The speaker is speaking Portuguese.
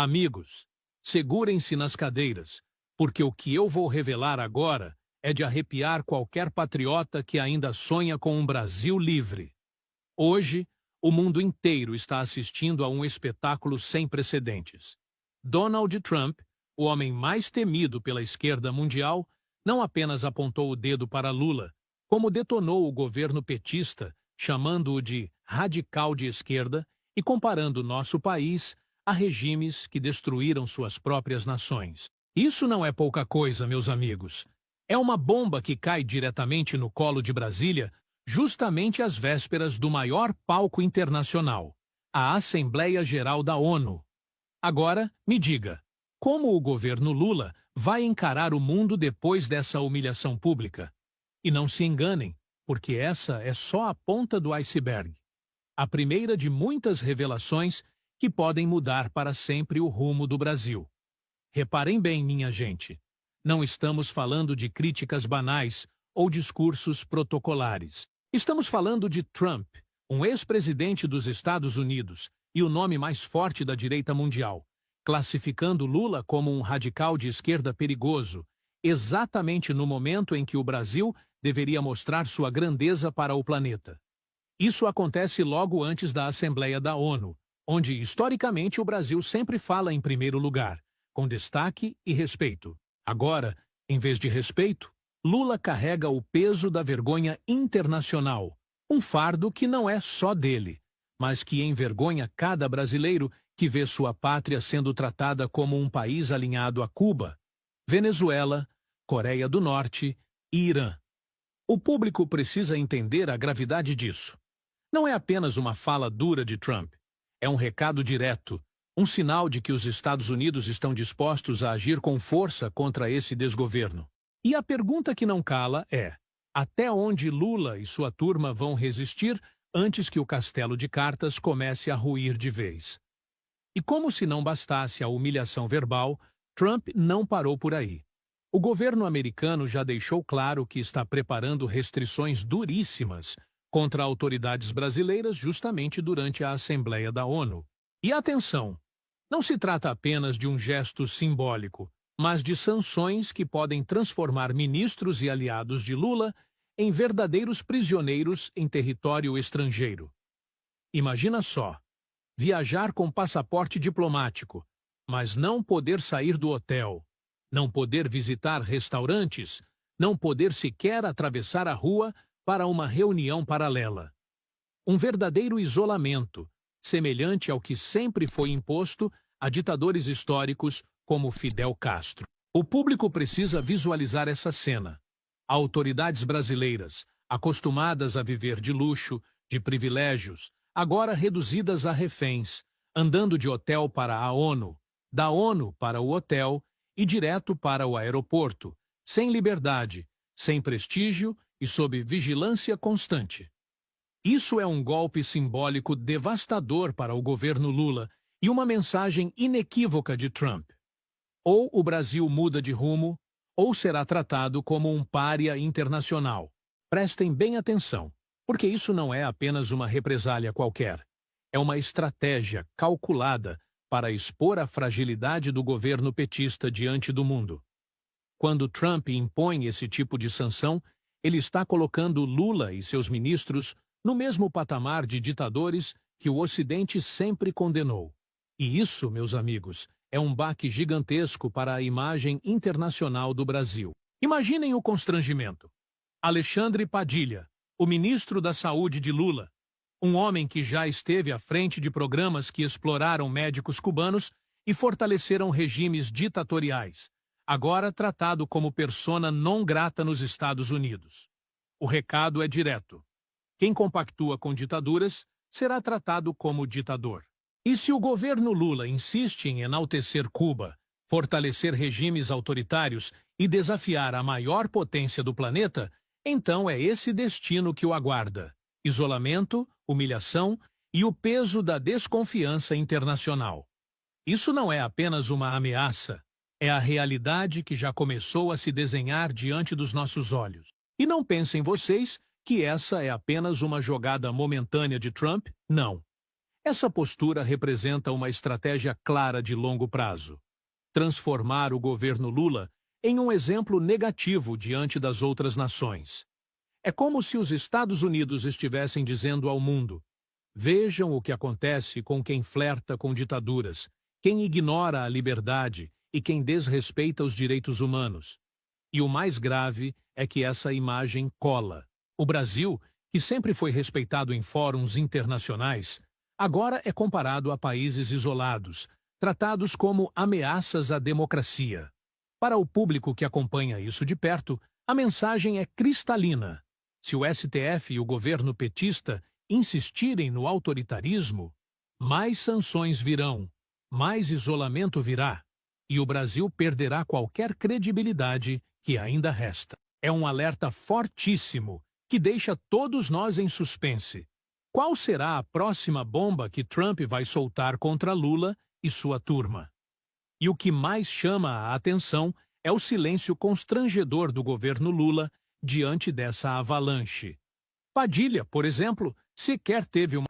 Amigos, segurem-se nas cadeiras, porque o que eu vou revelar agora é de arrepiar qualquer patriota que ainda sonha com um Brasil livre. Hoje, o mundo inteiro está assistindo a um espetáculo sem precedentes. Donald Trump, o homem mais temido pela esquerda mundial, não apenas apontou o dedo para Lula, como detonou o governo petista, chamando-o de radical de esquerda e comparando nosso país a regimes que destruíram suas próprias nações. Isso não é pouca coisa, meus amigos. É uma bomba que cai diretamente no colo de Brasília, justamente às vésperas do maior palco internacional, a Assembleia Geral da ONU. Agora, me diga, como o governo Lula vai encarar o mundo depois dessa humilhação pública? E não se enganem, porque essa é só a ponta do iceberg. A primeira de muitas revelações que podem mudar para sempre o rumo do Brasil. Reparem bem, minha gente, não estamos falando de críticas banais ou discursos protocolares. Estamos falando de Trump, um ex-presidente dos Estados Unidos e o nome mais forte da direita mundial, classificando Lula como um radical de esquerda perigoso, exatamente no momento em que o Brasil deveria mostrar sua grandeza para o planeta. Isso acontece logo antes da Assembleia da ONU, onde, historicamente, o Brasil sempre fala em primeiro lugar, com destaque e respeito. Agora, em vez de respeito, Lula carrega o peso da vergonha internacional, um fardo que não é só dele, mas que envergonha cada brasileiro que vê sua pátria sendo tratada como um país alinhado a Cuba, Venezuela, Coreia do Norte e Irã. O público precisa entender a gravidade disso. Não é apenas uma fala dura de Trump. É um recado direto, um sinal de que os Estados Unidos estão dispostos a agir com força contra esse desgoverno. E a pergunta que não cala é: até onde Lula e sua turma vão resistir antes que o castelo de cartas comece a ruir de vez? E como se não bastasse a humilhação verbal, Trump não parou por aí. O governo americano já deixou claro que está preparando restrições duríssimas contra autoridades brasileiras justamente durante a Assembleia da ONU. E atenção, não se trata apenas de um gesto simbólico, mas de sanções que podem transformar ministros e aliados de Lula em verdadeiros prisioneiros em território estrangeiro. Imagina só, viajar com passaporte diplomático, mas não poder sair do hotel, não poder visitar restaurantes, não poder sequer atravessar a rua para uma reunião paralela. Um verdadeiro isolamento, semelhante ao que sempre foi imposto a ditadores históricos como Fidel Castro. O público precisa visualizar essa cena. Autoridades brasileiras, acostumadas a viver de luxo, de privilégios, agora reduzidas a reféns, andando de hotel para a ONU, da ONU para o hotel e direto para o aeroporto, sem liberdade, sem prestígio e sob vigilância constante. Isso é um golpe simbólico devastador para o governo Lula e uma mensagem inequívoca de Trump. Ou o Brasil muda de rumo, ou será tratado como um pária internacional. Prestem bem atenção, porque isso não é apenas uma represália qualquer. É uma estratégia calculada para expor a fragilidade do governo petista diante do mundo. Quando Trump impõe esse tipo de sanção, ele está colocando Lula e seus ministros no mesmo patamar de ditadores que o Ocidente sempre condenou. E isso, meus amigos, é um baque gigantesco para a imagem internacional do Brasil. Imaginem o constrangimento. Alexandre Padilha, o ministro da Saúde de Lula, um homem que já esteve à frente de programas que exploraram médicos cubanos e fortaleceram regimes ditatoriais, agora tratado como persona non grata nos Estados Unidos. O recado é direto. Quem compactua com ditaduras será tratado como ditador. E se o governo Lula insiste em enaltecer Cuba, fortalecer regimes autoritários e desafiar a maior potência do planeta, então é esse destino que o aguarda: isolamento, humilhação e o peso da desconfiança internacional. Isso não é apenas uma ameaça, é a realidade que já começou a se desenhar diante dos nossos olhos. E não pensem vocês que essa é apenas uma jogada momentânea de Trump, não. Essa postura representa uma estratégia clara de longo prazo: transformar o governo Lula em um exemplo negativo diante das outras nações. É como se os Estados Unidos estivessem dizendo ao mundo: vejam o que acontece com quem flerta com ditaduras, quem ignora a liberdade e quem desrespeita os direitos humanos. E o mais grave é que essa imagem cola. O Brasil, que sempre foi respeitado em fóruns internacionais, agora é comparado a países isolados, tratados como ameaças à democracia. Para o público que acompanha isso de perto, a mensagem é cristalina. Se o STF e o governo petista insistirem no autoritarismo, mais sanções virão, mais isolamento virá, e o Brasil perderá qualquer credibilidade que ainda resta. É um alerta fortíssimo que deixa todos nós em suspense. Qual será a próxima bomba que Trump vai soltar contra Lula e sua turma? E o que mais chama a atenção é o silêncio constrangedor do governo Lula diante dessa avalanche. Padilha, por exemplo, sequer teve uma